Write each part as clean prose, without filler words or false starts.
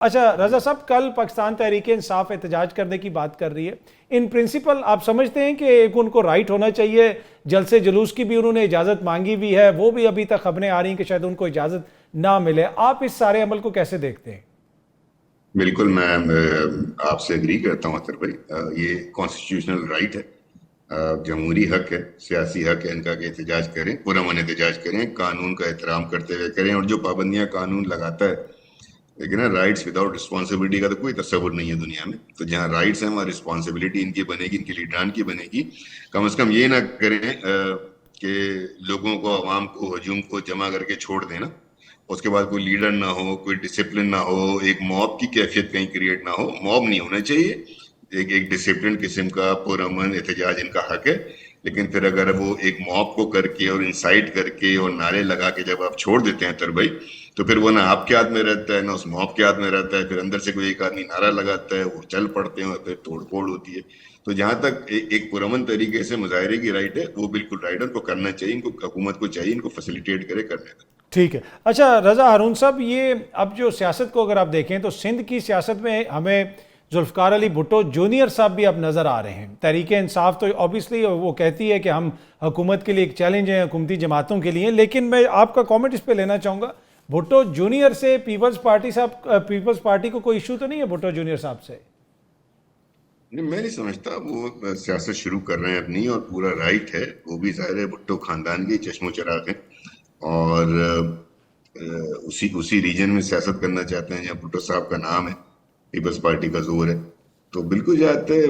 اچھا رضا صاحب، کل پاکستان تحریک انصاف احتجاج کرنے کی بات کر رہی ہے. ان پرنسپل آپ سمجھتے ہیں کہ ایک ان کو رائٹ ہونا چاہیے؟ جلسے جلوس کی بھی انہوں نے اجازت مانگی بھی ہے، وہ بھی ابھی تک خبریں آ رہی ہیں کہ شاید ان کو اجازت نہ ملے. آپ اس سارے عمل کو کیسے دیکھتے ہیں؟ بالکل میں آپ سے اگری کرتا ہوں اطہر بھائی. یہ کانسٹیٹیوشنل رائٹ ہے، جمہوری حق ہے، سیاسی حق ہے ان کا کہ احتجاج کریں، پرامن احتجاج کریں، قانون کا احترام کرتے ہوئے کریں. اور جو پابندیاں قانون لگاتا ہے، لیکن رائٹس وداؤٹ رسپانسبلٹی کا تو کوئی تصور نہیں ہے دنیا میں. تو جہاں رائٹس ہیں وہاں رسپانسبلٹی ان کی بنے گی، ان کی لیڈران کی بنے گی. کم از کم یہ نہ کریں کہ لوگوں کو، عوام کو، ہجوم کو جمع کر کے چھوڑ دیں نا، اس کے بعد کوئی لیڈر نہ ہو، کوئی ڈسپلن نہ ہو، ایک موب کی کیفیت کہیں کریٹ نہ ہو. موب نہیں ہونا چاہیے، ایک ڈسپلن قسم کا پرامن احتجاج ان کا حق ہے. لیکن پھر اگر وہ ایک موب کو کر کے اور انسائٹ کر کے اور نعرے لگا کے جب آپ چھوڑ دیتے ہیں تر بھائی، تو پھر وہ نہ آپ کے ہاتھ میں رہتا ہے نہ اس موب کے ہاتھ میں رہتا ہے. پھر اندر سے کوئی ایک آدمی نعرہ لگاتا ہے، وہ چل پڑتے ہیں اور پھر توڑ پھوڑ ہوتی ہے. تو جہاں تک ایک پرامن طریقے سے مظاہرے کی رائٹ ہے، وہ بالکل رائٹ ہے، ان کو کرنا چاہیے. ان کو حکومت کو چاہیے ان کو فیسیلیٹیٹ کرے، کرنے دیں. ٹھیک ہے. اچھا رضا ہارون صاحب، یہ اب جو سیاست کو اگر آپ دیکھیں تو سندھ کی سیاست میں ہمیں ذوالفقار علی بھٹو جونیئر صاحب بھی اب نظر آ رہے ہیں. تحریک انصاف تو اوبیسلی وہ کہتی ہے کہ ہم حکومت کے لیے ایک چیلنج ہیں، حکومتی جماعتوں کے لیے، لیکن میں آپ کا کامنٹ اس پہ لینا چاہوں گا. بھٹو جونیئر سے پیپلز پارٹی کو کوئی ایشو تو نہیں ہے بھٹو جونیئر صاحب سے؟ نہیں، میں نہیں سمجھتا. وہ سیاست شروع کر رہے ہیں اپنی اور پورا رائٹ ہے. وہ بھی ظاہر ہے بھٹو خاندان کے چشم و چراغ ہیں اور اسی ریجن میں سیاست کرنا چاہتے ہیں جہاں بھٹو صاحب کا نام ہے، پیپلز پارٹی کا زور ہے. تو بالکل جاتے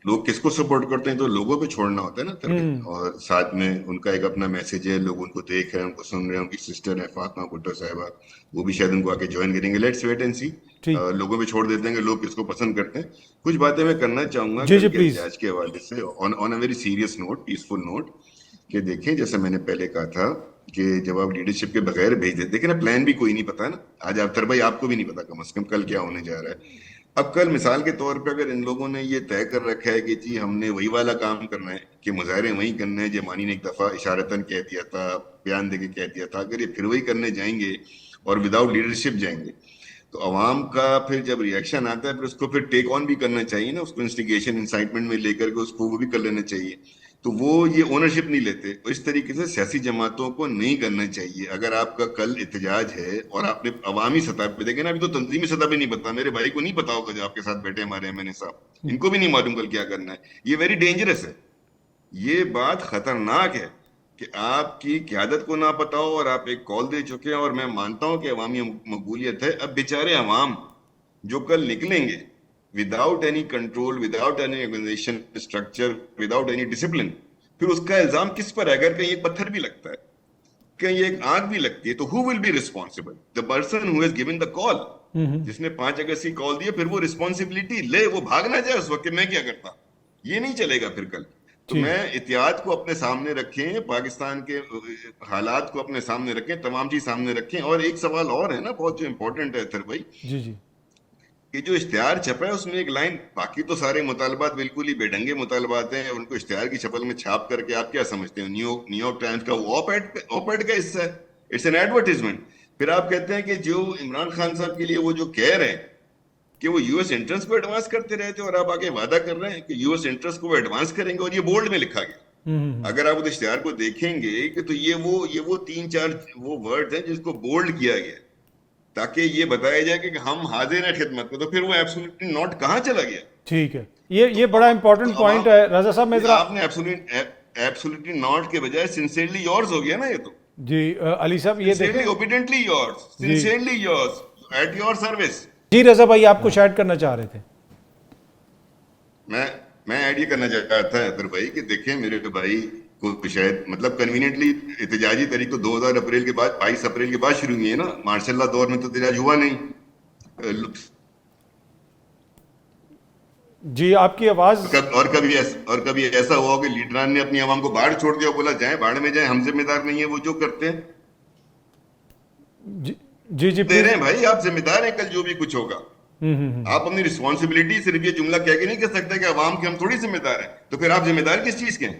لوگ کس کو سپورٹ کرتے ہیں تو لوگوں پہ چھوڑنا ہوتا ہے نا تربیت. اور ساتھ میں ان کا ایک اپنا میسج ہے، لوگ ان کو دیکھ رہے ہیں، ان کو سن رہے ہیں. ان کی سسٹر ہے فاطمہ بھٹو صاحبہ، وہ بھی شاید ان کو آ کے جوائن کریں گے. لیٹس ویٹ اینڈ سی. ٹھیک. لوگوں پہ چھوڑ دیتے ہیں کہ لوگ کس کو پسند کرتے ہیں. کچھ باتیں میں کرنا چاہوں گا جی جی کل کے پلیز. احتجاج کے حوالے سے، on a very serious note, peaceful note. کہ دیکھیں جیسے میں نے پہلے کہا تھا کہ جب آپ لیڈرشپ کے بغیر بھیج دیتے، دیکھیں نا پلان بھی کوئی نہیں پتا نا. آج اختر بھائی آپ کو بھی نہیں پتا کم از کم کل کیا ہونے جا رہا ہے. اب کل مثال کے طور پہ اگر ان لوگوں نے یہ طے کر رکھا ہے کہ جی ہم نے وہی والا کام کرنا ہے کہ مظاہرے وہی کرنے ہیں، جمانی نے ایک دفعہ اشارتاً کہہ دیا تھا، بیان دے کے کہہ دیا تھا، اگر یہ پھر وہی کرنے جائیں گے اور وداؤٹ لیڈرشپ جائیں گے تو عوام کا پھر جب ریئیکشن آتا ہے پھر اس کو پھر ٹیک آن بھی کرنا چاہیے نا. اس کو انسٹیگیشن انسائٹمنٹ میں لے کر کے اس کو وہ بھی کر لینا چاہیے. تو وہ یہ اونرشپ نہیں لیتے. اس طریقے سے سیاسی جماعتوں کو نہیں کرنا چاہیے. اگر آپ کا کل احتجاج ہے اور آپ نے عوامی سطح پہ دیکھیں نا، ابھی تو تنظیمی سطح پہ نہیں پتا، میرے بھائی کو نہیں پتا ہوگا جو آپ کے ساتھ بیٹھے ہمارے ایم این اے صاحب، ان کو بھی نہیں معلوم کل کیا کرنا ہے. یہ ویری ڈینجرس ہے. یہ بات خطرناک ہے کہ آپ کی قیادت کو نہ پتا ہو اور آپ ایک کال دے چکے ہیں. اور میں مانتا ہوں کہ عوامی مقبولیت ہے. اب بیچارے عوام جو کل نکلیں گے without any control, without any organisation structure, without any discipline, پھر اس کا الزام کس پر ہے؟ اگر کہیں ایک پتھر بھی لگتا ہے، کہیں ایک آنکھ بھی لگتی ہے، تو who will be responsible? The person who has given the call. جس نے 5 اگست کی کال دی، پھر وہ رسپانسبلٹی لے. وہ بھاگ نہ جائے اس وقت کہ میں کیا کرتا. یہ نہیں چلے گا پھر کل. تو ٹھیک. میں احتیاط کو اپنے سامنے رکھیں، پاکستان کے حالات کو اپنے سامنے رکھیں، تمام چیز سامنے رکھیں. اور ایک سوال اور ہے نا بہت جو امپورٹنٹ ہے اطہر بھائی، جی جی. کہ جو اشتہار چھپا ہے اس میں ایک لائن، باقی تو سارے مطالبات بالکل ہی بے ڈھنگے مطالبات ہیں، ان کو اشتہار کی شکل میں چھاپ کر کے آپ کیا سمجھتے ہیں نیو یارک ٹائمز کا وہ آپ ایڈ کا حصہ ہے. It's an advertisement. پھر آپ کہتے ہیں کہ جو عمران خان صاحب کے لیے وہ جو کہہ رہے ہیں کہ وہ یو ایس انٹرنس کو ایڈوانس کرتے رہتے، اور آپ آگے وعدہ کر رہے ہیں کہ یو ایس انٹرنس کو وہ ایڈوانس کریں گے، اور یہ بولڈ میں لکھا گیا. اگر آپ اس اشتہار کو دیکھیں گے کہ تو یہ وہ 3-4 وہ ورڈ ہیں جس کو بولڈ کیا گیا تاکہ یہ بتایا جائے کہ ہم حاضر ہیں خدمت میں. تو پھر وہ ایبسولوٹلی ناٹ کہاں چلا گیا؟ ٹھیک ہے. یہ بڑا تو امپورٹنٹ عوام، پوائنٹ ہے رضا صاحب. میں ذرا آپ نے ایبسولوٹلی ناٹ کے بجائے سنسیئرلی یورز ہو گیا نا. یہ تو جی علی صاحب یہ دیکھیں. سنسیئرلی اوبیڈنٹلی یورز، جی sincerely yours, at your service. جی رضا بھائی آپ کچھ ایڈ کرنا چاہ رہے تھے. میں ایڈ یہ کرنا چاہتا تھا اطہر بھائی کہ دیکھیں میرے بھائی کو شاید مطلب کنوینئنٹلی احتجاجی تحریک تو 2000 اپریل کے بعد، 22 اپریل کے بعد شروع ہوئی ہے نا. ماشاء اللہ دور میں تو احتجاج ہوا نہیں. جی آپ کی آواز. اور کبھی ایسا ہوا کہ لیڈران نے اپنی عوام کو باہر چھوڑ دیا، بولا جائیں باہر میں جائیں، ہم ذمہ دار نہیں ہیں وہ جو کرتے ہیں. جی جی دے رہے پلیز. ہیں بھائی، آپ ذمہ دار ہیں کل جو بھی کچھ ہوگا. آپ اپنی رسپانسبلٹی صرف یہ جملہ کہہ کے نہیں کہہ سکتے کہ عوام کے ہم تھوڑی ذمہ دار ہیں. تو پھر آپ ذمہ دار کس چیز کے ہیں؟